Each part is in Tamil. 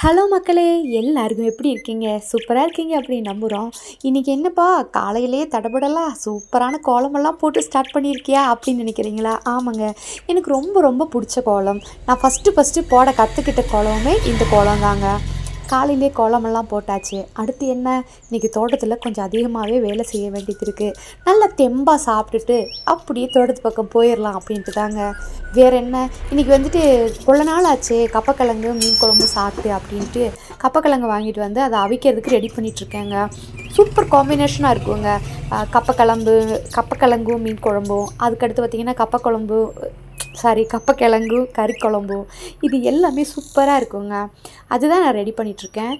ஹலோ மக்களே, எல்லாருக்கும் எப்படி இருக்கீங்க? சூப்பராக இருக்கீங்க அப்படின்னு நம்புகிறோம். இன்றைக்கி என்னப்பா காலையிலேயே தடபடலாம் சூப்பரான கோலமெல்லாம் போட்டு ஸ்டார்ட் பண்ணியிருக்கியா அப்படின்னு நினைக்கிறீங்களா? ஆமாங்க, எனக்கு ரொம்ப ரொம்ப பிடிச்ச கோலம். நான் ஃபஸ்ட்டு போட கற்றுக்கிட்ட கோலமே இந்த கோலம் தாங்க. காலையிலே கோலமெல்லாம் போட்டாச்சு. அடுத்து என்ன, இன்றைக்கி தோட்டத்தில் கொஞ்சம் அதிகமாகவே வேலை செய்ய வேண்டியது இருக்குது. நல்லா தெம்பாக சாப்பிட்டுட்டு அப்படியே தோட்டத்து பக்கம் போயிடலாம் அப்படின்ட்டு தாங்க. வேறு என்ன, இன்றைக்கி வந்துட்டு கொள்ள நாள் ஆச்சு கப்பக்கிழங்கு மீன் குழம்பு சாப்பிட்டு அப்படின்ட்டு கப்பக்கிழங்கு வாங்கிட்டு வந்து அதை அவிக்கிறதுக்கு ரெடி பண்ணிகிட்ருக்கேங்க. சூப்பர் காம்பினேஷனாக இருக்குங்க. கப்பக்கிழங்கும் மீன் குழம்பும், அதுக்கடுத்து பார்த்திங்கன்னா கப்பக்கிழங்கும் கறி குழம்பும், இது எல்லாமே சூப்பராக இருக்குங்க. அதுதான் நான் ரெடி பண்ணிகிட்ருக்கேன்.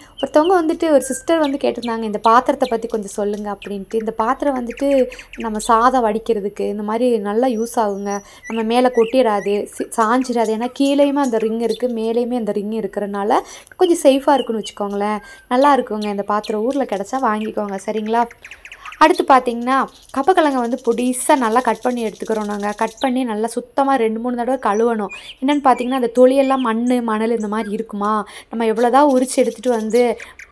ஒரு சிஸ்டர் வந்து கேட்டிருந்தாங்க, இந்த பாத்திரத்தை பற்றி கொஞ்சம் சொல்லுங்கள் அப்படின்ட்டு. இந்த பாத்திரம் வந்துட்டு நம்ம சாதம் வடிக்கிறதுக்கு இந்த மாதிரி நல்லா யூஸ் ஆகுங்க. நம்ம மேலே கொட்டிடாது, சாஞ்சிடாது. ஏன்னா கீழேயுமே அந்த ரிங் இருக்குது, மேலேயுமே அந்த ரிங் இருக்கிறனால கொஞ்சம் சேஃபாக இருக்குன்னு வச்சுக்கோங்களேன். நல்லா இருக்குங்க இந்த பாத்திரம். ஊரில் கிடச்சா வாங்கிக்கோங்க, சரிங்களா? அடுத்து பார்த்திங்கன்னா கப்பக்கிழங்க வந்து பொடிசாக நல்லா கட் பண்ணி எடுத்துக்கிறோம். நாங்கள் கட் பண்ணி நல்லா சுத்தமாக 2-3 தடவை கழுவணும். என்னென்னு பார்த்திங்கன்னா அந்த தொலியெல்லாம் மணல் இந்த மாதிரி இருக்குமா, நம்ம எவ்வளோதான் உரித்து எடுத்துகிட்டு வந்து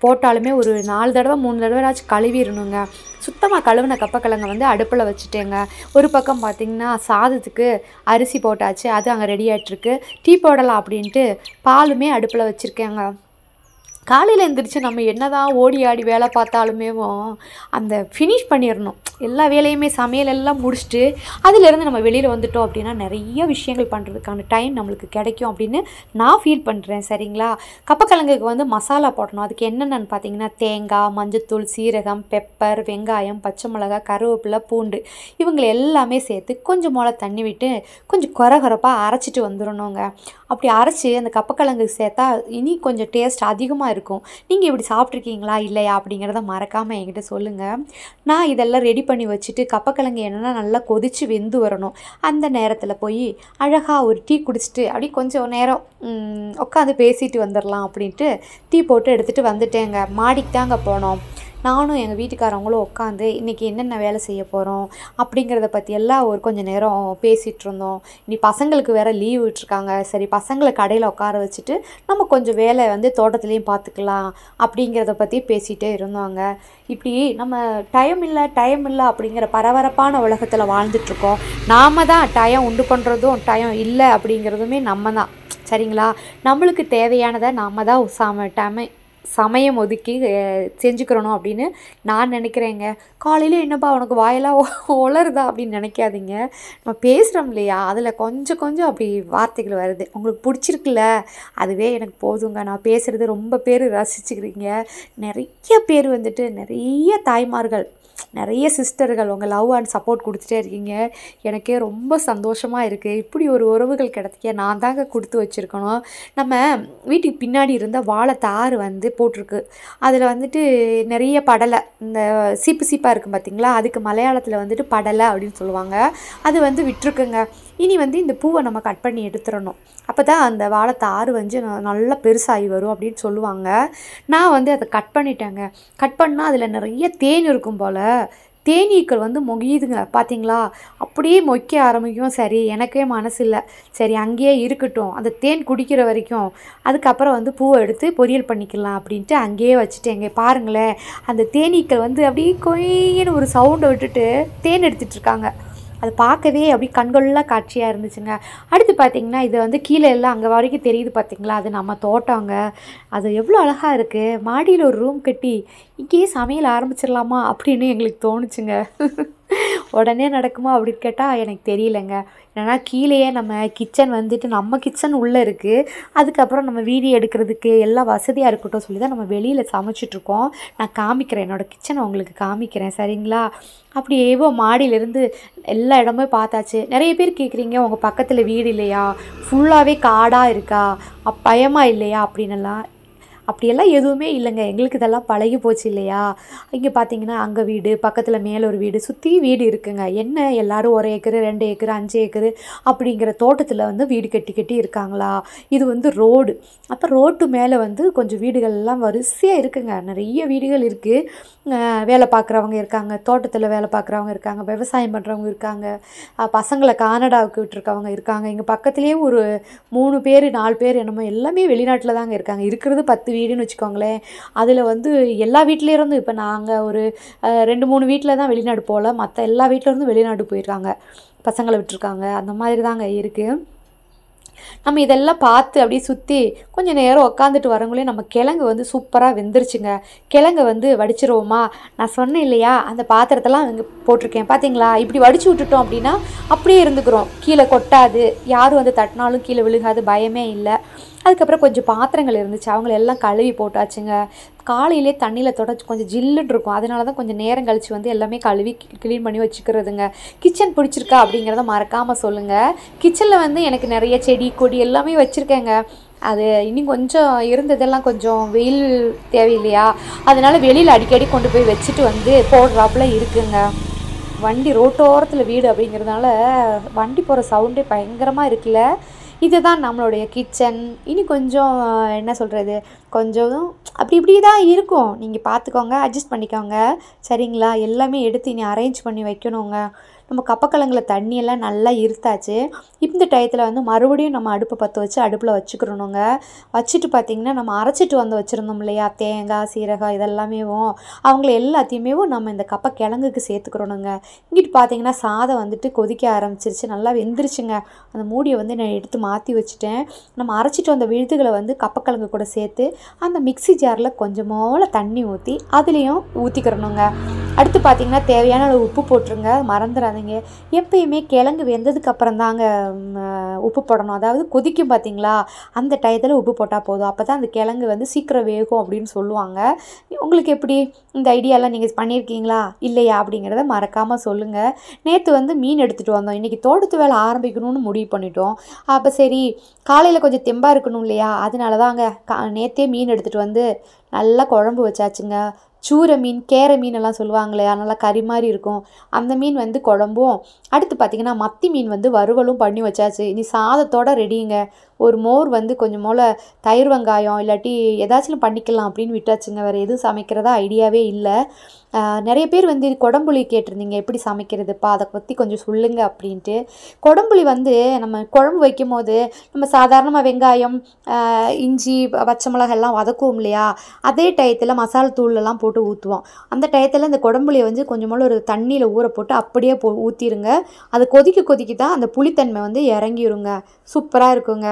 போட்டாலுமே ஒரு 4 தடவை 3 தடவைனாச்சும் கழுவிடணுங்க. சுத்தமாக கழுவின கப்பக்கிழங்க வந்து அடுப்பில் வச்சுட்டேங்க. ஒரு பக்கம் பார்த்திங்கன்னா சாதத்துக்கு அரிசி போட்டாச்சு, அது அங்கே ரெடி ஆகிட்டுருக்கு. டீ போடலாம் அப்படின்ட்டு பாலுமே அடுப்பில் வச்சுருக்கேங்க. காலையில் எழுந்திரிச்சு நம்ம என்ன தான் ஓடி ஆடி வேலை பார்த்தாலுமே அந்த ஃபினிஷ் பண்ணிடணும் எல்லா வேலையுமே. சமையலெல்லாம் முடிச்சுட்டு அதிலேருந்து நம்ம வெளியில் வந்துட்டோம் அப்படின்னா நிறைய விஷயங்கள் பண்ணுறதுக்கான டைம் நம்மளுக்கு கிடைக்கும் அப்படின்னு நான் ஃபீல் பண்ணுறேன், சரிங்களா? கப்பக்கிழங்குக்கு வந்து மசாலா போடணும். அதுக்கு என்னென்னு பார்த்தீங்கன்னா தேங்காய், மஞ்சத்தூள், சீரகம், பெப்பர், வெங்காயம், பச்சை மிளகாய், கருவேப்பிலை, பூண்டு இவங்களை எல்லாமே சேர்த்து கொஞ்சம் போல் தண்ணி விட்டு கொஞ்சம் கொரகொரப்பாக அரைச்சிட்டு வந்துடணுங்க. அப்படி அரைச்சி அந்த கப்பக்கிழங்கு சேர்த்தா இனி கொஞ்சம் டேஸ்ட் அதிகமாக இருக்கும். நீங்கள் இப்படி சாப்பிட்ருக்கீங்களா இல்லையா அப்படிங்கிறத மறக்காமல் என்கிட்ட சொல்லுங்கள். நான் இதெல்லாம் ரெடி பண்ணி வச்சுட்டு கப்பக்கிழங்கு என்னென்னா நல்லா கொதித்து வெந்து வரணும். அந்த நேரத்தில் போய் அழகாக ஒரு டீ குடிச்சிட்டு அப்படி கொஞ்சம் நேரம் உட்காந்து பேசிட்டு வந்துடலாம் அப்படின்ட்டு டீ போட்டு எடுத்துகிட்டு வந்துட்டேங்க. மாடிக்கு தாங்க போனோம். நானும் எங்கள் வீட்டுக்காரவங்களும் உட்காந்து இன்றைக்கி என்னென்ன வேலை செய்ய போகிறோம் அப்படிங்கிறத பற்றியெல்லாம் ஒரு கொஞ்சம் நேரம் பேசிகிட்டு இருந்தோம். இனி பசங்களுக்கு வேறு லீவ் விட்டுருக்காங்க. சரி, பசங்களை கடையில் உட்கார வச்சுட்டு நம்ம கொஞ்சம் வேலை வந்து தோட்டத்துலேயும் பார்த்துக்கலாம் அப்படிங்கிறத பற்றி பேசிகிட்டே இருந்தோங்க. இப்படி நம்ம டைம் இல்லை அப்படிங்கிற பரபரப்பான உலகத்தில் வாழ்ந்துட்டுருக்கோம். நாம் தான் டைம் உண்டு பண்ணுறதும் டைம் இல்லை அப்படிங்கிறதுமே நம்ம தான், சரிங்களா? நம்மளுக்கு தேவையானதை நாம் தான் சமயம் ஒதுக்கி செஞ்சுக்கிறணும் அப்படின்னு நான் நினைக்கிறேங்க. காலையில் என்னப்பா உனக்கு வாயெல்லாம் உளருதா அப்படின்னு நினைக்காதீங்க. நம்ம பேசுகிறோம் இல்லையா, அதில் கொஞ்சம் அப்படி வார்த்தைகள் வருது. உங்களுக்கு பிடிச்சிருக்குல்ல, அதுவே எனக்கு போதுங்க. நான் பேசுகிறது ரொம்ப பேர் ரசிச்சுக்கிறீங்க. நிறைய பேர் வந்துட்டு நிறைய தாய்மார்கள், நிறைய சிஸ்டர்கள் உங்கள் லவ் அண்ட் சப்போர்ட் கொடுத்துட்டே இருக்கீங்க. எனக்கே ரொம்ப சந்தோஷமாக இருக்குது. இப்படி ஒரு உறவுகள் கிடைக்க நான் தாங்க கொடுத்து வச்சுருக்கணும். நம்ம வீட்டுக்கு பின்னாடி இருந்த வாழைத்தாறு வந்து போட்டிருக்கு. அதில் வந்துட்டு நிறைய படலை, இந்த சீப்பாக இருக்கும் பார்த்திங்களா, அதுக்கு மலையாளத்தில் வந்துட்டு படலை அப்படின்னு சொல்லுவாங்க. அது வந்து விட்டுருக்குங்க. இனி வந்து இந்த பூவை நம்ம கட் பண்ணி எடுத்துடணும். அப்போ தான் அந்த வாழைத்தாறு வந்து நல்லா பெருசாகி வரும் அப்படின்னு சொல்லுவாங்க. நான் வந்து அதை கட் பண்ணிட்டேங்க. கட் பண்ணால் அதில் நிறைய தேன் இருக்கும் போல். தேனீக்கள் வந்து மொகியுதுங்க பார்த்தீங்களா, அப்படியே மொய்க்க ஆரம்பிக்கும். சரி, எனக்கே மனசு இல்லை, சரி அங்கேயே இருக்கட்டும், அந்த தேன் குடிக்கிற வரைக்கும், அதுக்கப்புறம் வந்து பூவை எடுத்து பொரியல் பண்ணிக்கலாம் அப்படின்ட்டு அங்கேயே வச்சுட்டேங்க. பாருங்களேன், அந்த தேனீக்கள் வந்து அப்படியே கொயின்னு ஒரு சவுண்டை விட்டுட்டு தேன் எடுத்துகிட்ருக்காங்க. அதை பார்க்கவே அப்படி கண்கொள்ளா காட்சியாக இருந்துச்சுங்க. அடுத்து பார்த்திங்கன்னா இது வந்து கீழே எல்லாம் அங்கே வரைக்கும் தெரியுது பார்த்திங்களா, அது நம்ம தோட்டங்க. அது எவ்வளோ அழகாக இருக்குது. மாடியில் ஒரு ரூம் கட்டி இங்கேயே சமையல் ஆரம்பிச்சிடலாமா அப்படின்னு எங்களுக்கு தோணுச்சுங்க. உடனே நடக்குமா அப்படின்னு கேட்டால் எனக்கு தெரியலைங்க. ஏன்னா கீழேயே நம்ம கிச்சன் வந்துட்டு நம்ம கிச்சன் உள்ளே இருக்குது. அதுக்கப்புறம் நம்ம வீடியோ எடுக்கிறதுக்கு எல்லாம் வசதியாக இருக்கட்டும் சொல்லி தான் நம்ம வெளியில் சமைச்சிட்ருக்கோம். நான் காமிக்கிறேன், என்னோடய கிச்சனை உங்களுக்கு காமிக்கிறேன், சரிங்களா? அப்படியே மாடியிலேருந்து எல்லா இடமே பார்த்தாச்சு. நிறைய பேர் கேட்குறீங்க, உங்கள் பக்கத்தில் வீடு இல்லையா, ஃபுல்லாகவே காடாக இருக்கா, பயமாக இல்லையா அப்படின்னலாம். அப்படியெல்லாம் எதுவுமே இல்லைங்க. எங்களுக்கு இதெல்லாம் பழகி போச்சு இல்லையா. இங்கே பார்த்தீங்கன்னா அங்கே வீடு, பக்கத்தில் மேலே ஒரு வீடு, சுற்றி வீடு இருக்குங்க. என்ன எல்லோரும் 1 ஏக்கரு 2 ஏக்கரு 5 ஏக்கரு அப்படிங்கிற தோட்டத்தில் வந்து வீடு கட்டி இருக்காங்களா? இது வந்து ரோடு. அப்போ ரோட்டு மேலே வந்து கொஞ்சம் வீடுகள்லாம் வரிசையாக இருக்குங்க. நிறைய வீடுகள் இருக்குது. வேலை பார்க்குறவங்க இருக்காங்க, தோட்டத்தில் வேலை பார்க்குறவங்க இருக்காங்க, விவசாயம் பண்ணுறவங்க இருக்காங்க, பசங்களை கானடாவுக்கு விட்டுருக்கவங்க இருக்காங்க. இங்கே பக்கத்துலேயே ஒரு 3 பேர் 4 பேர் என்னமோ எல்லாமே வெளிநாட்டில் தாங்க இருக்காங்க. இருக்கிறது 10 வீடுன்னு வச்சுக்கோங்களேன். அதில் வந்து எல்லா வீட்லேருந்தும் இப்போ நாங்கள் ஒரு 2-3 வீட்டில் தான் வெளிநாடு போகல, மற்ற எல்லா வீட்டிலேருந்தும் வெளிநாடு போயிருக்காங்க, பசங்களை விட்டுருக்காங்க. அந்த மாதிரி தாங்க இருக்குது. நம்ம இதெல்லாம் பார்த்து அப்படியே சுற்றி கொஞ்சம் நேரம் உக்காந்துட்டு வரவங்களே நம்ம கிழங்கு வந்து சூப்பராக வெந்துருச்சுங்க. கிழங்கு வந்து வடிச்சிருவோமா, நான் சொன்னேன் இல்லையா அந்த பாத்திரத்தெல்லாம் இங்கே போட்டிருக்கேன் பார்த்தீங்களா, இப்படி வடிச்சு விட்டுட்டோம் அப்படின்னா அப்படியே இருந்துக்கிறோம், கீழே கொட்டாது, யாரும் வந்து தட்டினாலும் கீழே விழுகாது, பயமே இல்லை. அதுக்கப்புறம் கொஞ்சம் பாத்திரங்கள் இருந்துச்சு, அவங்கள எல்லாம் கழுவி போட்டாச்சுங்க. காலையிலே தண்ணியில் தொடச்சி கொஞ்சம் ஜில்லுன்னு இருக்கும், அதனால தான் கொஞ்சம் நேரம் கழித்து வந்து எல்லாமே கழுவி க்ளீன் பண்ணி வச்சுக்கிறதுங்க. கிச்சன் பிடிச்சிருக்கா அப்படிங்கிறத மறக்காமல் சொல்லுங்கள். கிச்சனில் வந்து எனக்கு நிறைய செடி கொடி எல்லாமே வச்சுருக்கேங்க. அது இன்னும் கொஞ்சம் இருந்ததெல்லாம் கொஞ்சம் வெயில் தேவையில்லையா, அதனால் வெளியில் அடிக்கடி கொண்டு போய் வச்சுட்டு வந்து போடுறாப்புல இருக்குங்க. வண்டி ரோட்டோரத்தில் வீடு அப்படிங்கிறதுனால வண்டி போகிற சவுண்டே பயங்கரமாக இருக்குல்ல. இதுதான் நம்மளுடைய கிச்சன். இனி கொஞ்சம் என்ன சொல்கிறது, கொஞ்சம் அப்படி இப்படி தான் இருக்கும், நீங்கள் பார்த்துக்கோங்க, அட்ஜஸ்ட் பண்ணிக்கோங்க சரிங்களா. எல்லாமே எடுத்து இனி அரேஞ்ச் பண்ணி வைக்கணுங்க. நம்ம கப்பக்கிழங்குல தண்ணியெல்லாம் நல்லா இருத்தாச்சு. இந்த டயத்தில் வந்து மறுபடியும் நம்ம அடுப்பை பற்ற வச்சு அடுப்பில் வச்சுக்கிறணுங்க. வச்சுட்டு பார்த்திங்கன்னா நம்ம அரைச்சிட்டு வந்து வச்சுருந்தோம் இல்லையா, தேங்காய் சீரகம் இதெல்லாமேவும், அவங்கள எல்லாத்தையுமே நம்ம இந்த கப்பக்கிழங்குக்கு சேர்த்துக்கிறணுங்க. இங்கிட்டு பார்த்திங்கன்னா சாதம் வந்துட்டு கொதிக்க ஆரம்பிச்சிருச்சு, நல்லா வெந்துருச்சுங்க. அந்த மூடியை வந்து நான் எடுத்து மாற்றி வச்சுட்டேன். நம்ம அரைச்சிட்டு வந்த விழுதுகளை வந்து கப்பக்கிழங்கு கூட சேர்த்து அந்த மிக்ஸி ஜாரில் கொஞ்சமோல தண்ணி ஊற்றி அதுலேயும் ஊற்றிக்கிறணுங்க. அடுத்து பார்த்திங்கன்னா தேவையான அளவு உப்பு போட்டுருங்க, மறந்துடாதீங்க. எப்பயுமே கிழங்கு வெந்ததுக்கு அப்புறம் தாங்க உப்பு போடணும், அதாவது கொதிக்கும் பார்த்திங்களா, அந்த டயத்தில் உப்பு போட்டால் போதும், அப்போ தான் அந்த கிழங்கு வந்து சீக்கிரம் வேகும் அப்படின்னு சொல்லுவாங்க. உங்களுக்கு எப்படி இந்த ஐடியாலாம் நீங்கள் பண்ணியிருக்கீங்களா இல்லையா அப்படிங்கிறத மறக்காமல் சொல்லுங்கள். நேற்று வந்து மீன் எடுத்துகிட்டு வந்தோம், இன்றைக்கி தோட்டத்து வேலை ஆரம்பிக்கணும்னு முடிவு பண்ணிட்டோம். அப்போ சரி காலையில் கொஞ்சம் தெம்பாக இருக்கணும் இல்லையா, அதனால தாங்க நேற்றே மீன் எடுத்துகிட்டு வந்து நல்லா குழம்பு வச்சாச்சுங்க. சூரை மீன், கேரை மீன் எல்லாம் சொல்லுவாங்களே, நல்லா கறி மாதிரி இருக்கும், அந்த மீன் வந்து குழம்பும், அடுத்து பார்த்திங்கன்னா மத்தி மீன் வந்து வறுவலும் பண்ணி வச்சாச்சு. இனி சாதத்தோடு ரெடிங்க. ஒரு மோர் வந்து கொஞ்சம் போல் தயிர் வெங்காயம் இல்லாட்டி ஏதாச்சும் பண்ணிக்கலாம் அப்படின்னு விட்டாச்சுங்க. வேறு எதுவும் சமைக்கிறதா ஐடியாவே இல்லை. நிறைய பேர் வந்து குடம்புளி கேட்டிருந்தீங்க, எப்படி சமைக்கிறதுப்பா அதை பற்றி கொஞ்சம் சொல்லுங்கள் அப்படின்ட்டு. குடம்புளி வந்து நம்ம குழம்பு வைக்கும் போது நம்ம சாதாரணமாக வெங்காயம் இஞ்சி பச்சை மிளகாய் எல்லாம் வதக்குவோம் இல்லையா, அதே டயத்தில் மசாலா தூளெல்லாம் போட்டு ஊற்றுவோம். அந்த டயத்தில் இந்த குடம்புளியை வந்து கொஞ்சம் போல் ஒரு தண்ணியில் ஊற போட்டு அப்படியே ஊற்றிடுங்க. அது கொதிக்க தான் அந்த புளித்தன்மை வந்து இறங்கிருங்க, சூப்பராக இருக்குங்க.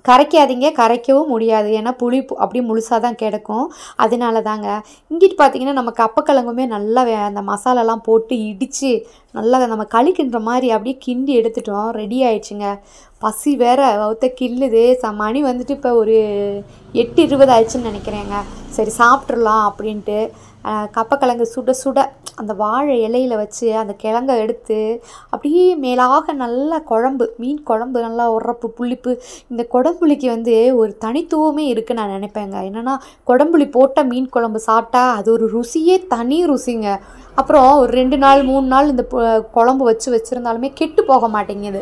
கரைக்காதீங்க, கரைக்கவும் முடியாது, ஏன்னா புளி அப்படியே முழுசாக தான் கிடக்கும், அதனால தாங்க. இங்கிட்டு பார்த்திங்கன்னா நம்ம கப்பக்கிழங்குமே நல்லா அந்த மசாலாலாம் போட்டு இடித்து நல்லா நம்ம களிக்கின்ற மாதிரி அப்படியே கிண்டி எடுத்துட்டோம், ரெடி ஆயிடுச்சுங்க. பசி வேறு வவுத்த கில்லுது. மணி வந்துட்டு இப்போ ஒரு 8:20 ஆயிடுச்சுன்னு நினைக்கிறேங்க. சரி சாப்பிட்றலாம் அப்படின்ட்டு கப்பக்கிழங்கு சுட சுட அந்த வாழை இலையில் வச்சு அந்த கிழங்கை எடுத்து அப்படியே மேலாக நல்லா குழம்பு, மீன் குழம்பு நல்லா உரப்பு புளிப்பு. இந்த குடம்புளிக்கு வந்து ஒரு தனித்துவமே இருக்குதுன்னு நான் நினைப்பேங்க. என்னென்னா குடம்புளி போட்டால் மீன் குழம்பு சாப்பிட்டா அது ஒரு ருசியே தனி ருசிங்க. அப்புறம் ஒரு 2 நாள் 3 நாள் இந்த குழம்பு வச்சுருந்தாலுமே கெட்டு போக மாட்டேங்குது,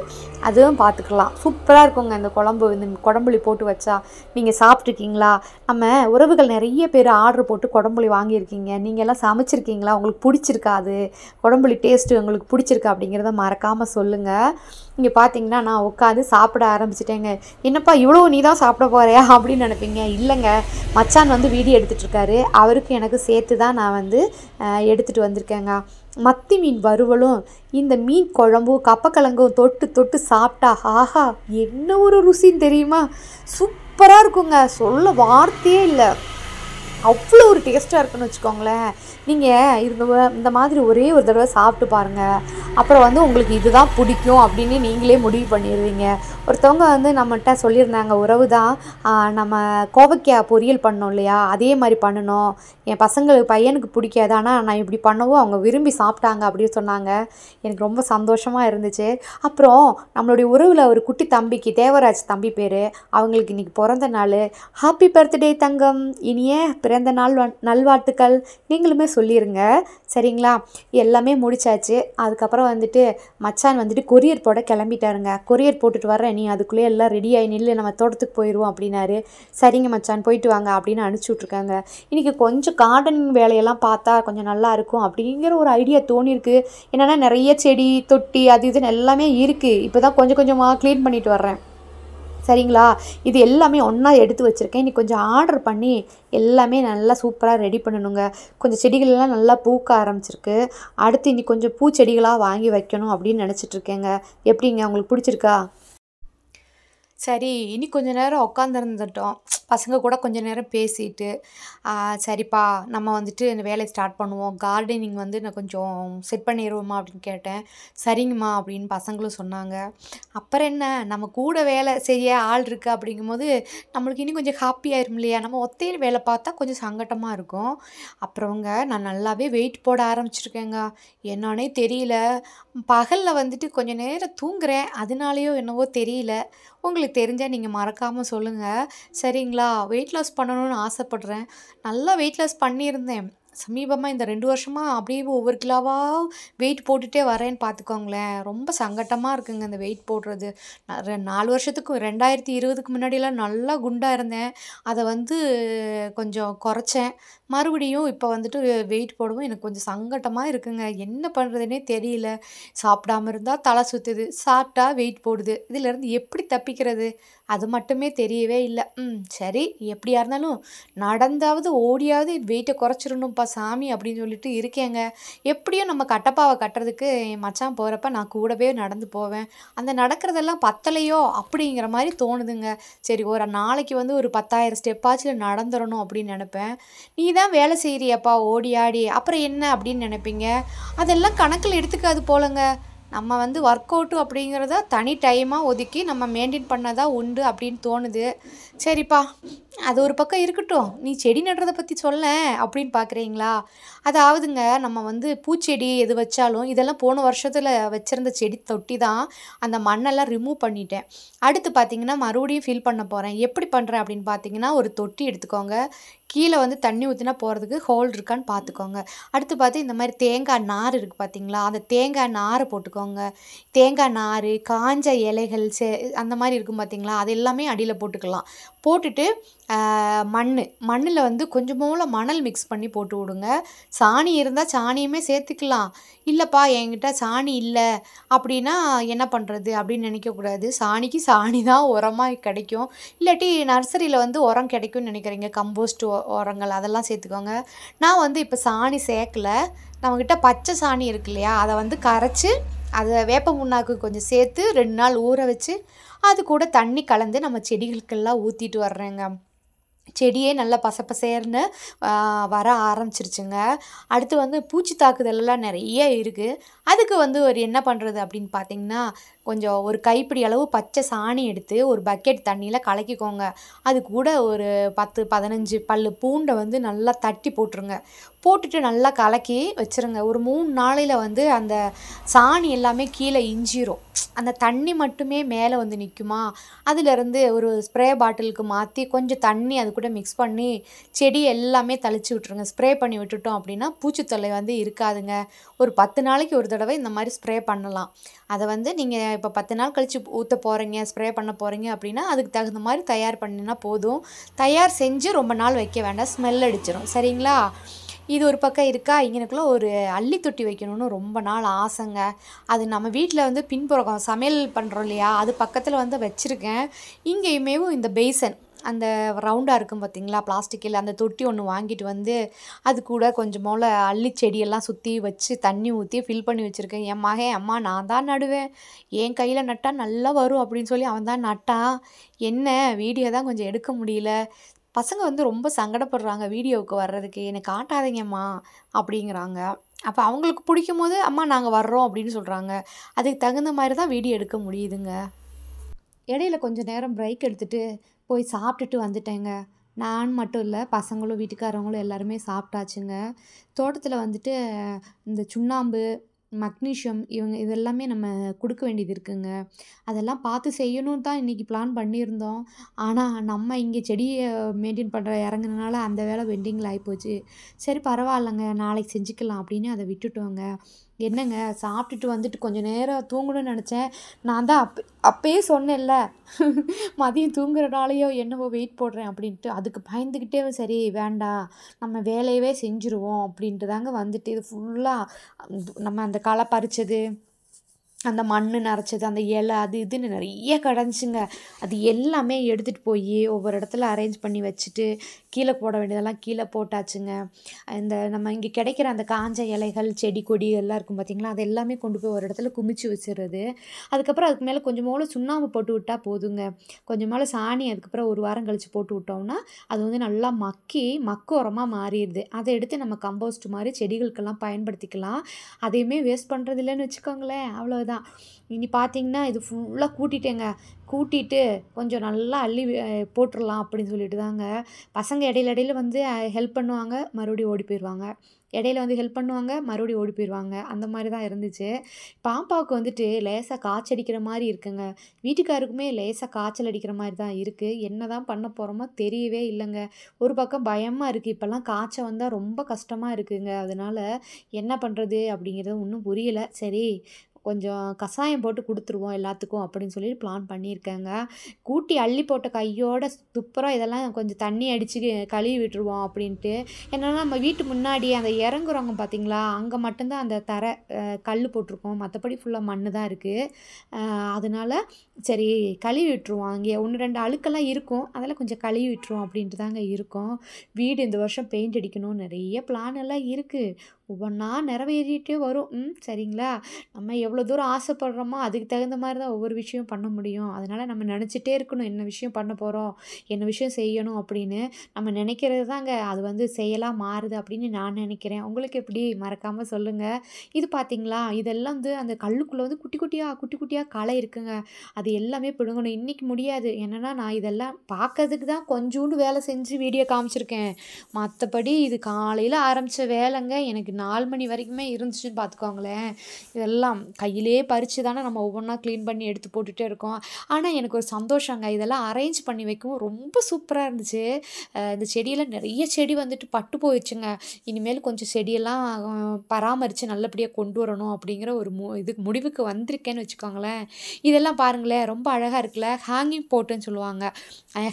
அதுவும் பார்த்துக்கலாம். சூப்பராக இருக்குங்க இந்த குழம்பு, இந்த குடம்புளி போட்டு வச்சா. நீங்கள் சாப்பிட்ருக்கீங்களா? நம்ம உறவுகள் நிறைய பேர் ஆர்டர் போட்டு குடம்புளி வாங்கியிருக்கீங்க, நீங்கள் எல்லாம் சமைச்சிருக்கீங்களா? உங்களுக்கு பிடிச்சிருக்காது குடம்புளி டேஸ்ட்டு, உங்களுக்கு பிடிச்சிருக்கா அப்படிங்கிறத மறக்காமல் சொல்லுங்கள். இங்கே பார்த்தீங்கன்னா நான் உட்காந்து சாப்பிட ஆரம்பிச்சிட்டேங்க. என்னப்பா இவ்வளோ நீ தான் சாப்பிட போகிறியா அப்படின்னு நினைப்பீங்க. இல்லைங்க, மச்சான் வந்து வீடியோ எடுத்துகிட்ருக்காரு, அவருக்கு எனக்கு சேர்த்து தான் நான் வந்து எடுத்துகிட்டு வந்திருக்கேங்க. மத்தி மீன் வறுவலும் இந்த மீன் குழம்பும் கப்பக்கிழங்கும் தொட்டு தொட்டு சாப்பிட்டா ஆஹா என்ன ஒரு ருசின்னு தெரியுமா, சூப்பராக இருக்குங்க, சொல்ல வார்த்தையே இல்லை, அவ்வளோ ஒரு டேஸ்ட்டாக இருக்குன்னு வச்சுக்கோங்களேன். நீங்கள் இந்த மாதிரி ஒரே ஒரு தடவை சாப்பிட்டு பாருங்கள், அப்புறம் வந்து உங்களுக்கு இதுதான் பிடிக்கும் அப்படின்னு நீங்களே முடிவு பண்ணிடுவீங்க. ஒருத்தவங்க வந்து நம்மகிட்ட சொல்லியிருந்தாங்க, உறவு தான், நம்ம கோவக்காய் பொரியல் பண்ணோம் இல்லையா, அதே மாதிரி பண்ணணும், என் பையனுக்கு பிடிக்காது, ஆனால் நான் இப்படி பண்ணவும் அவங்க விரும்பி சாப்பிட்டாங்க அப்படின்னு சொன்னாங்க. எனக்கு ரொம்ப சந்தோஷமாக இருந்துச்சு. அப்புறம் நம்மளுடைய உறவில் ஒரு குட்டி தம்பிக்கு, தேவராஜ் தம்பி பேர், அவங்களுக்கு இன்றைக்கி பிறந்த நாள். ஹாப்பி பர்த்டே தங்கம், இனிய பிறந்த நாள் நல்வாழ்த்துக்கள் நீங்களுமே சொல்லிடுங்க சரிங்களா. எல்லாமே முடிச்சாச்சு. அதுக்கப்புறம் வந்துட்டு மச்சான் வந்துட்டு கொரியர் போட கிளம்பிட்டாருங்க. கொரியர் போட்டுட்டு வரேன், நீ அதுக்குள்ளே எல்லாம் ரெடி ஆகி நில்லு, நம்ம தோட்டத்துக்கு போயிடுவோம் அப்படின்னாரு. சரிங்க மச்சான் போயிட்டு வாங்க அப்படின்னு அனுப்பிச்சி விட்ருக்காங்க. இன்றைக்கி கொஞ்சம் கார்டனிங் வேலையெல்லாம் பார்த்தா கொஞ்சம் நல்லா இருக்கும் அப்படிங்கிற ஒரு ஐடியா தோணியிருக்கு. என்னென்னா நிறைய செடி தொட்டி அது இதுன்னு எல்லாமே இருக்குது, இப்போ தான் கொஞ்சம் கொஞ்சமாக க்ளீன் பண்ணிட்டு வர்றேன். சரிங்களா? இது எல்லாமே ஒன்றா எடுத்து வச்சுருக்கேன். இன்னைக்கு கொஞ்சம் ஆர்டர் பண்ணி எல்லாமே நல்லா சூப்பராக ரெடி பண்ணணுங்க. கொஞ்சம் செடிகளெல்லாம் நல்லா பூக்க ஆரம்பிச்சிருக்கு. அடுத்து இன்னைக்கு கொஞ்சம் பூச்செடிகளாக வாங்கி வைக்கணும் அப்படின்னு நினச்சிட்ருக்கேங்க. எப்படிங்க உங்களுக்கு பிடிச்சிருக்கா? சரி, இனி கொஞ்ச நேரம் உட்காந்துருந்துட்டோம். பசங்க கூட கொஞ்ச நேரம் பேசிட்டு, சரிப்பா நம்ம வந்துட்டு இந்த வேலைய ஸ்டார்ட் பண்ணுவோம். கார்டனிங் வந்து நான் கொஞ்சம் செட் பண்ணிருவோமா அப்படின்னு கேட்டேன். சரிங்கம்மா அப்படின்னு பசங்களும் சொன்னாங்க. அப்புறம் என்ன நம்ம கூட வேலை செய்ய ஆள் இருக்கு அப்படிங்கும்போது, நம்மளுக்கு இன்னும் கொஞ்சம் ஹாப்பி ஆயிரும் இல்லையா? நம்ம ஒத்தையில வேலை பார்த்தா கொஞ்சம் சங்கட்டமா இருக்கும். அப்புறங்க நான் நல்லாவே வெயிட் போட ஆரம்பிச்சிருக்கேங்க. என்னான்னே தெரியல. பகல்ல வந்துட்டு கொஞ்ச நேரம் தூங்குறேன். அதனாலயோ என்னவோ தெரியல. உங்களுக்கு தெரிஞ்சா நீங்க மறக்காம சொல்லுங்க. சரிங்களா? வெயிட் லாஸ் பண்ணணும்னு ஆசைப்படுறேன். நல்லா வெயிட் லாஸ் பண்ணியிருந்தேன். சமீபமா இந்த 2 வருஷமா அப்படியே ஒவ்வொரு கிலோவா வெயிட் போட்டுட்டே வரேன்னு பார்த்துக்கோங்களேன். ரொம்ப சங்கட்டமா இருக்குங்க இந்த வெயிட் போடுறது. 4 வருஷத்துக்கு 2020க்கு முன்னாடிலாம் நல்லா குண்டா இருந்தேன். அத வந்து கொஞ்சம் குறைச்சேன். மறுபடியும் இப்ப வந்துட்டு வெயிட் போடவும் எனக்கு கொஞ்சம் சங்கட்டமா இருக்குங்க. என்ன பண்றதுன்னே தெரியல. சாப்பிடாம இருந்தா தலை சுத்துது. சாப்பிட்டா வெயிட் போடுது. இதிலேருந்து எப்படி தப்பிக்கிறது? அது மட்டுமே தெரியவே இல்ல. சரி எப்படியா இருந்தாலும் நடந்தாவது, ஓடியாவது வெயிட்ட குறைச்சிரணும்ப்பா சாமி அப்படின்னு சொல்லிட்டு இருக்கேங்க. எப்படியும் நம்ம கட்டப்பாவ கட்டுறதுக்கு என் மச்சான் போறப்ப நான் கூடவே நடந்து போவேன். அந்த நடக்கிறதெல்லாம் பத்தலையோ அப்படிங்கிற மாரி தோணுதுங்க. சரி ஒரு நாளைக்கு வந்து ஒரு 10,000 ஸ்டெப்பாச்சும் நடந்துறணும் அப்படின்னு நெனைப்பேன். "நீ தான் வேலை செய்றியேப்பா ஓடி ஆடி, அப்புறம் என்ன?" அப்படின்னு நெனைப்பீங்க. அதெல்லாம் கணக்கில எடுத்துக்காது போலங்க. நம்ம வந்து ஒர்க் அவுட்டு அப்படிங்கிறத தனி டைமா ஒதுக்கி நம்ம மெயின்டெயின் பண்ணா தான் உண்டு அப்படின்னு தோணுது. சரிப்பா, அது ஒரு பக்கம் இருக்கட்டும். நீ செடி நடுறத பத்தி சொல்லேன் அப்படின்னு பார்க்குறீங்களா? அதாவதுங்க நம்ம வந்து பூச்செடி எது வச்சாலும் இதெல்லாம் போன வருஷத்துல வச்சிருந்த செடி தொட்டி தான். அந்த மண்ணெல்லாம் ரிமூவ் பண்ணிட்டேன். அடுத்து பார்த்தீங்கன்னா, மறுபடியும் ஃபில் பண்ண போறேன். எப்படி பண்றேன் அப்படின்னு பார்த்தீங்கன்னா, ஒரு தொட்டி எடுத்துக்கோங்க. கீழ வந்து தண்ணி ஊத்தினா போறதுக்கு ஹோல் இருக்கான்னு பார்த்துக்கோங்க. அடுத்து பார்த்து இந்த மாரி தேங்காய் நார் இருக்கு பார்த்தீங்களா? அந்த தேங்காய் நார போட்டுக்கோங்க. தேங்காய் நாரு, காஞ்ச இலைகள் அந்த மாரி இருக்கும் பார்த்தீங்களா? அது எல்லாமே அடியில போட்டுக்கலாம். போட்டுட்டு மண்ணுல வந்து கொஞ்சமோல மணல் மிக்ஸ் பண்ணி போட்டு விடுங்க. சாணி இருந்தா சாணியுமே சேர்த்துக்கலாம். இல்லப்பா என்கிட்ட சாணி இல்ல அப்படின்னா என்ன பண்றது? அப்படின்னு நினைக்கக்கூடாது. சாணிக்கு சாணி தான் உரமா கிடைக்கும். இல்லாட்டி நர்சரியில வந்து உரம் கிடைக்கும்னு நினைக்கிறீங்க. கம்போஸ்ட் உரங்கள் அதெல்லாம் சேர்த்துக்கோங்க. நான் வந்து இப்ப சாணி சேர்க்கல. நம்மகிட்ட பச்சை சாணி இருக்கு இல்லையா? அத வந்து கரைச்சு, அத வேப்ப புண்ணாக்கு கொஞ்சம் சேர்த்து 2 நாள் ஊற வச்சு, அது கூட தண்ணி கலந்து நம்ம செடிகளுக்கெல்லாம் ஊத்திட்டு வர்றேங்க. செடியே நல்லா பசப்பசேர்ன்னு ஆ வர ஆரம்பிச்சிருச்சுங்க. அடுத்து வந்து பூச்சி தாக்குதல்லாம் நெறைய இருக்கு. அதுக்கு வந்து ஒரு என்ன பண்றது அப்படின்னு பார்த்தீங்கன்னா, கொஞ்சம் ஒரு கைப்பிடி அளவு பச்சை சாணி எடுத்து ஒரு பக்கெட் தண்ணீல கலக்கிக்கோங்க. அது கூட ஒரு 10, 15 பல்லு பூண்ட வந்து நல்லா தட்டி போட்டுருங்க. போட்டுட்டு நல்லா கலக்கி வச்சுருங்க. ஒரு 3 நாளையில வந்து அந்த சாணி எல்லாமே கீழ இஞ்சிரும். அந்த தண்ணி மட்டுமே மேல வந்து நிக்குமா, அதிலருந்து ஒரு ஸ்ப்ரே பாட்டிலுக்கு மாத்தி கொஞ்சம் தண்ணி அது கூட மிக்ஸ் பண்ணி செடி எல்லாமே தெளிச்சு விட்டுருங்க. ஸ்ப்ரே பண்ணி விட்டுட்டோம் அப்படின்னா, பூச்சி தொல்லை வந்து இருக்காதுங்க. ஒரு 10 நாளைக்கு ஒரு தடவை இந்த மாரி ஸ்ப்ரே பண்ணலாம். அத வந்து நீங்க இப்ப 10 நாள் கழிச்சு ஊத்த போறீங்க, ஸ்ப்ரே பண்ண போறீங்க அப்படின்னா, அதுக்கு தகுந்த மாரி தயார் பண்ணினா போதும். தயார் செஞ்சு ரொம்ப நாள் வைக்க வேண்டாம். ஸ்மெல் அடிச்சிரும். சரிங்களா? இது ஒரு பக்கம் இருக்கா, இங்கனக்குள்ள ஒரு அள்ளி தொட்டி வைக்கணும்னு ரொம்ப நாள் ஆசைங்க. அது நம்ம வீட்ல வந்து பின்புறம் சமையல் பண்றோம் இல்லையா? அது பக்கத்துல வந்து வச்சிருக்கேன். இங்கேயுமேவும் இந்த பேசன் அந்த ரவுண்டா இருக்கும் பார்த்தீங்களா? பிளாஸ்டிக்கில அந்த தொட்டி ஒண்ணு வாங்கிட்டு வந்து, அது கூட கொஞ்சம் போல அள்ளி செடியெல்லாம் சுத்தி வச்சு தண்ணி ஊத்தி ஃபில் பண்ணி வச்சிருக்கேன். என் மகன், "அம்மா நான் தான் நடுவேன். என் கையில நட்டா நல்லா வரும்" அப்படின்னு சொல்லி அவன் தான் நட்டான். என்ன வீடியோ தான் கொஞ்சம் எடுக்க முடியல. பசங்க வந்து ரொம்ப சங்கடப்படுறாங்க வீடியோவுக்கு வர்றதுக்கு. "என்ன காட்டாதீங்கம்மா" அப்படிங்கிறாங்க. அப்ப அவங்களுக்கு பிடிக்கும்போது, "அம்மா நாங்க வர்றோம்" அப்படின்னு சொல்றாங்க. அதுக்கு தகுந்த மாரி தான் வீடியோ எடுக்க முடியுதுங்க. இடையில கொஞ்சம் நேரம் பிரேக் எடுத்துட்டு, போய் சாப்பிட்டுட்டு வந்துட்டேங்க. நான் மட்டும் இல்ல, பசங்களும், வீட்டுக்காரவங்களும் எல்லாருமே சாப்பிட்டாச்சுங்க. தோட்டத்தில வந்துட்டு இந்த சுண்ணாம்பு, மக்னீசியம் இது எல்லாமே நம்ம குடுக்க வேண்டியது இருக்குங்க. அதெல்லாம் பார்த்து செய்யணும்னு தான் இன்னைக்கு பிளான் பண்ணியிருந்தோம். ஆனா, நம்ம இங்க செடிய மெயின்டெயின் பண்ற இறங்குனனால அந்த வேலை பெண்டிங்ல ஆயிப்போச்சு. சரி பரவாயில்லங்க, நாளைக்கு செஞ்சுக்கலாம் அப்படின்னு அத விட்டுட்டோங்க. என்னங்க சாப்பிட்டுட்டு வந்துட்டு கொஞ்சம் நேரம் தூங்கணும்னு நெனச்சேன். நான் தான் அப்பயே சொன்னேன்ல, மதியம் தூங்குறனாலயோ என்னவோ வெயிட் போடுறேன் அப்படின்ட்டு. அதுக்கு பயந்துகிட்டே சரி வேண்டாம், நம்ம வேலையவே செஞ்சுருவோம் அப்படின்ட்டு தாங்க வந்துட்டு இது ஃபுல்லா நம்ம அந்த களை பறிச்சது, அந்த மண் நரைச்சது, அந்த இலை அது இதுன்னு நிறைய கிடந்துச்சுங்க. அது எல்லாமே எடுத்துகிட்டு போய் ஒவ்வொரு இடத்துல அரேஞ்ச் பண்ணி வச்சுட்டு, கீழே போட வேண்டியதெல்லாம் கீழே போட்டாச்சுங்க. இந்த நம்ம இங்கே கிடைக்கிற அந்த காஞ்ச இலைகள், செடி கொடி எல்லாம் இருக்கும் பார்த்தீங்களா, அது எல்லாமே கொண்டு போய் ஒரு இடத்துல குமிச்சு வச்சுறது. அதுக்கப்புறம் அதுக்கு மேலே கொஞ்சமோல சுண்ணாம்பு போட்டு விட்டா போதுங்க. கொஞ்சமால சாணி அதுக்கப்புறம் ஒரு வாரம் கழித்து போட்டு விட்டோம்னா, அது வந்து நல்லா மக்கி மக்கு உரமாக மாறிடுது. அதை எடுத்து நம்ம கம்போஸ்ட் மாதிரி செடிகளுக்கெல்லாம் பயன்படுத்திக்கலாம். அதையுமே வேஸ்ட் பண்ணுறது இல்லைன்னு வச்சுக்கோங்களேன். அவ்வளோதான். இனி பார்த்தீங்கன்னா இது ஃபுல்லாக கூட்டிட்டேங்க. கூட்டிட்டு கொஞ்சம் நல்லா அள்ளி போட்டுடலாம் அப்படின்னு சொல்லிட்டு தாங்க. பசங்க இடையில இடையில வந்து ஹெல்ப் பண்ணுவாங்க, மறுபடியும் ஓடி போயிடுவாங்க. இடையில வந்து ஹெல்ப் பண்ணுவாங்க, மறுபடியும் ஓடி போயிடுவாங்க. அந்த மாதிரி தான் இருந்துச்சு. பாப்பாவுக்கு வந்துட்டு லேசாக காய்ச்சல் அடிக்கிற மாதிரி இருக்குங்க. வீட்டுக்காருக்குமே லேசாக காய்ச்சல் அடிக்கிற மாதிரி தான் இருக்குது. என்ன தான் பண்ண போகிறோமோ தெரியவே இல்லைங்க. ஒரு பக்கம் பயமாக இருக்குது. இப்போல்லாம் காய்ச்சல் வந்தால் ரொம்ப கஷ்டமாக இருக்குங்க. அதனால என்ன பண்ணுறது அப்படிங்கிறது ஒன்றும் புரியல. சரி கொஞ்சம் கஷாயம் போட்டு கொடுத்துருவோம் எல்லாத்துக்கும் அப்படின்னு சொல்லி பிளான் பண்ணியிருக்கேங்க. கூட்டி அள்ளி போட்ட கையோட துப்புரம் இதெல்லாம் கொஞ்சம் தண்ணி அடித்து கழுவி விட்டுருவோம் அப்படின்ட்டு. என்னென்னா நம்ம வீட்டு முன்னாடி அந்த இறங்குறவங்க பார்த்தீங்களா, அங்கே மட்டும்தான் அந்த தரை கல் போட்டிருக்கோம். மற்றபடி ஃபுல்லாக மண் தான் இருக்குது. அதனால சரி கழுவி விட்டுருவோம். அங்கே 1, 2 அழுக்கெல்லாம் இருக்கும். அதெல்லாம் கொஞ்சம் கழுவி விட்டுருவோம் அப்படின்ட்டு தாங்க இருக்கோம். வீடு இந்த வருஷம் பெயிண்ட் அடிக்கணும். நிறைய பிளான் எல்லாம் இருக்குது. ஒவ்வொன்றா நிறைவேறிட்டே வரும். சரிங்களா? நம்ம எவ்வளோ தூரம் ஆசைப்படுறோமோ அதுக்கு தகுந்த மாதிரி தான் ஒவ்வொரு விஷயம் பண்ண முடியும். அதனால் நம்ம நினச்சிட்டே இருக்கணும், என்ன விஷயம் பண்ண போகிறோம், என்ன விஷயம் செய்யணும் அப்படின்னு. நம்ம நினைக்கிறது தாங்க அது வந்து செயலாக மாறுது அப்படின்னு நான் நினைக்கிறேன். உங்களுக்கு எப்படி? மறக்காமல் சொல்லுங்கள். இது பார்த்தீங்களா, இதெல்லாம் வந்து அந்த கல்லுக்குள்ளே வந்து குட்டி குட்டியாக களை இருக்குங்க. அது எல்லாமே பிடுங்கணும். இன்றைக்கி முடியாது. என்னென்னா நான் இதெல்லாம் பார்க்கறதுக்கு தான் கொஞ்சோண்டு வேலை செஞ்சு வீடியோ காமிச்சிருக்கேன். மற்றபடி இது காலையில் ஆரம்பித்த வேலைங்க. எனக்கு 4 மணி வரைக்குமே இருந்துச்சுன்னு பார்த்துக்கோங்களேன். இதெல்லாம் கையிலே பறித்து தானே நம்ம ஒவ்வொன்றா க்ளீன் பண்ணி எடுத்து போட்டுகிட்டே இருக்கோம். ஆனால் எனக்கு ஒரு சந்தோஷங்க. இதெல்லாம் அரேஞ்ச் பண்ணி வைக்கவும் ரொம்ப சூப்பராக இருந்துச்சு. இந்த செடியில் நிறைய செடி வந்துட்டு பட்டு போயிடுச்சுங்க. இனிமேல் கொஞ்சம் செடியெல்லாம் பராமரித்து நல்லபடியாக கொண்டு வரணும் அப்படிங்கிற ஒரு இதுக்கு முடிவுக்கு வந்திருக்கேன்னு வச்சுக்கோங்களேன். இதெல்லாம் பாருங்களேன் ரொம்ப அழகாக இருக்குல்ல. ஹேங்கிங் போட்டுன்னு சொல்லுவாங்க,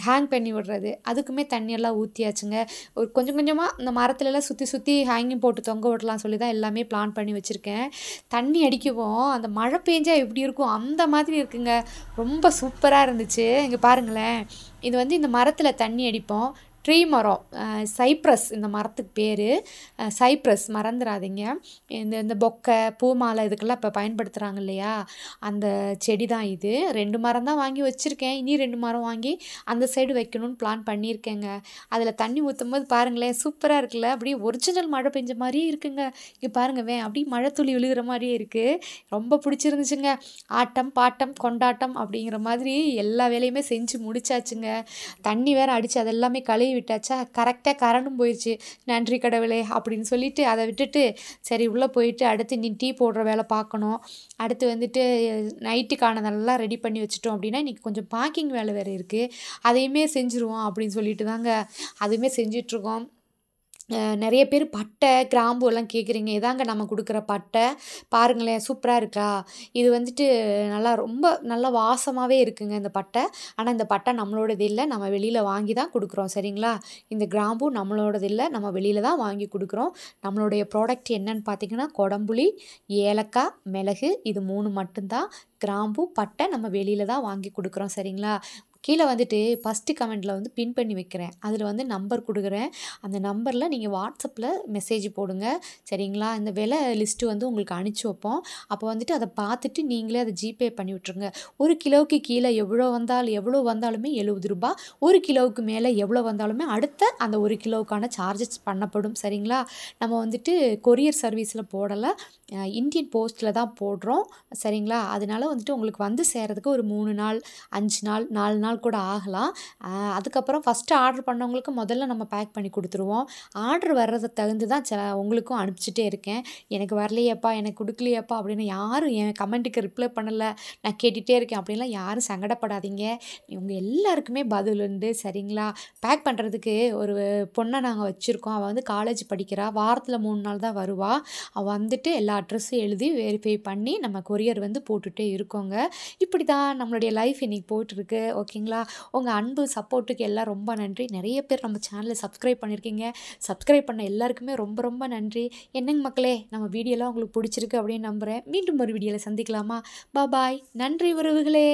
ஹேங் பண்ணி விடுறது. அதுக்குமே தண்ணியெல்லாம் ஊற்றியாச்சுங்க. ஒரு கொஞ்சம் கொஞ்சமாக இந்த மரத்துலலாம் சுற்றி ஹேங்கிங் போட்டு தொங்க விடலாம் சொல்லி தான் எல்லாமே பிளான் பண்ணி வச்சுருக்கேன். தண்ணி அடிக்கவும் அந்த மழை பெஞ்சா எப்படி இருக்கும் அந்த மாதிரி இருக்குங்க. ரொம்ப சூப்பராக இருந்துச்சு. இங்கே பாருங்களேன், இது வந்து இந்த மரத்தில் தண்ணி அடிப்போம். ட்ரீ மரம், சைப்ரஸ் இந்த மரத்துக்கு பேர். சைப்ரஸ் மறந்துடாதீங்க. இந்த பொக்கை பூ மாலை இதுக்கெல்லாம் இப்போ பயன்படுத்துகிறாங்க இல்லையா, அந்த செடி தான் இது. 2 மரம் தான் வாங்கி வச்சுருக்கேன். இனி 2 மரம் வாங்கி அந்த சைடு வைக்கணும்னு பிளான் பண்ணியிருக்கேங்க. அதில் தண்ணி ஊற்றும் போது பாருங்களேன் சூப்பராக இருக்குல்ல. அப்படியே ஒரிஜினல் மழை பெஞ்ச மாதிரியே இருக்குங்க. இங்கே பாருங்கவே அப்படியே மழை துளி விழுகிற மாதிரியே இருக்குது. ரொம்ப பிடிச்சிருந்துச்சுங்க. ஆட்டம் பாட்டம் கொண்டாட்டம் அப்படிங்கிற மாதிரி எல்லா வேலையுமே செஞ்சு முடிச்சாச்சுங்க. தண்ணி வேறு அடித்து அதெல்லாமே கழுவி விட்டாச்சா, கரெக்டாக கரண்டும் போயிடுச்சு. நன்றி கடவுளே அப்படின்னு சொல்லிட்டு அதை விட்டுட்டு சரி உள்ளே போயிட்டு அடுத்து நீ டீ போடுற வேலை பார்க்கணும். அடுத்து வந்துட்டு நைட்டுக்கானதெல்லாம் ரெடி பண்ணி வச்சுட்டோம் அப்படின்னா இன்றைக்கி கொஞ்சம் பேக்கிங் வேலை வேறு இருக்குது. அதையுமே செஞ்சுருவோம் அப்படின்னு சொல்லிட்டு தாங்க அதுவுமே செஞ்சிட்ருக்கோம். நிறைய பேர் பட்டை கிராம்பு எல்லாம் கேட்குறீங்க. இதாங்க நம்ம கொடுக்குற பட்டை. பாருங்களேன் சூப்பராக இருக்கா. இது வந்துட்டு ரொம்ப நல்லா வாசமாகவே இருக்குங்க இந்த பட்டை. ஆனால் இந்த பட்டை நம்மளோடது இல்லை, நம்ம வெளியில் வாங்கி தான் கொடுக்குறோம். சரிங்களா? இந்த கிராம்பு நம்மளோடது இல்லை, நம்ம வெளியில் தான் வாங்கி கொடுக்குறோம். நம்மளுடைய ப்ராடக்ட் என்னன்னு பார்த்தீங்கன்னா கொடம்புளி, ஏலக்காய், மிளகு இது 3 மட்டும்தான். கிராம்பு பட்டை நம்ம வெளியில் தான் வாங்கி கொடுக்குறோம். சரிங்களா? கீழே வந்துட்டு ஃபஸ்ட்டு கமெண்ட்டில் வந்து பின் பண்ணி வைக்கிறேன். அதில் வந்து நம்பர் கொடுக்குறேன். அந்த நம்பரில் நீங்கள் வாட்ஸ்அப்பில் மெசேஜ் போடுங்க. சரிங்களா? இந்த விலை லிஸ்ட்டு வந்து உங்களுக்கு அனுப்பிச்சி வைப்போம். அப்போ வந்துட்டு அதை பார்த்துட்டு நீங்களே அதை ஜிபே பண்ணி விட்ருங்க. 1 கிலோவுக்கு கீழே எவ்வளோ வந்தாலுமே ரூ. 70. 1 கிலோவுக்கு மேலே எவ்வளோ வந்தாலுமே அடுத்த அந்த 1 கிலோவுக்கான சார்ஜஸ் பண்ணப்படும். சரிங்களா? நம்ம வந்துட்டு கொரியர் சர்வீஸில் போடலை, இந்தியன் போஸ்ட்டில் தான் போடுறோம். சரிங்களா? அதனால வந்துட்டு உங்களுக்கு வந்து சேர்கிறதுக்கு ஒரு 3 நாள் 5 நாள் 4 நாள் கூட ஆகலாம். அதுக்கப்புறம் ஃபஸ்ட்டு ஆர்டர் பண்ணவங்களுக்கு முதல்ல நம்ம பேக் பண்ணி கொடுத்துருவோம். ஆர்டர் வர்றதை தகுந்து தான் உங்களுக்கும் அனுப்பிச்சிட்டே இருக்கேன். எனக்கு வரலையேப்பா, எனக்கு கொடுக்கலையேப்பா அப்படின்னு யாரும் என் கமெண்ட்டுக்கு ரிப்ளை பண்ணலை, நான் கேட்டுகிட்டே இருக்கேன் அப்படின்லாம் யாரும் சங்கடப்படாதீங்க. இவங்க எல்லாருக்குமே பதில் உண்டு. சரிங்களா? பேக் பண்ணுறதுக்கு ஒரு பொண்ணை நாங்கள் வச்சுருக்கோம். அவள் வந்து காலேஜ் படிக்கிறா. வாரத்தில் 3 நாள் தான் வருவாள். அவள் வந்துட்டு எல்லா அட்ரஸும் எழுதி வெரிஃபை பண்ணி நம்ம கொரியர் வந்து போட்டுகிட்டே இருக்கோங்க. இப்படி தான் நம்மளுடைய லைஃப் இன்றைக்கி போயிட்டுருக்கு. ஓகேங்க. ஓகேங்களா? உங்கள் அன்பு சப்போர்ட்டுக்கு எல்லாம் ரொம்ப நன்றி. நிறைய பேர் நம்ம சேனலை சப்ஸ்கிரைப் பண்ணியிருக்கீங்க. சப்ஸ்கிரைப் பண்ண எல்லாருக்குமே ரொம்ப ரொம்ப நன்றி. என்னங்க மக்களே, நம்ம வீடியோலாம் உங்களுக்கு பிடிச்சிருக்கு அப்படின்னு நம்புகிறேன். மீண்டும் ஒரு வீடியோவில் சந்திக்கலாமா? பாய். நன்றி உறவுகளே.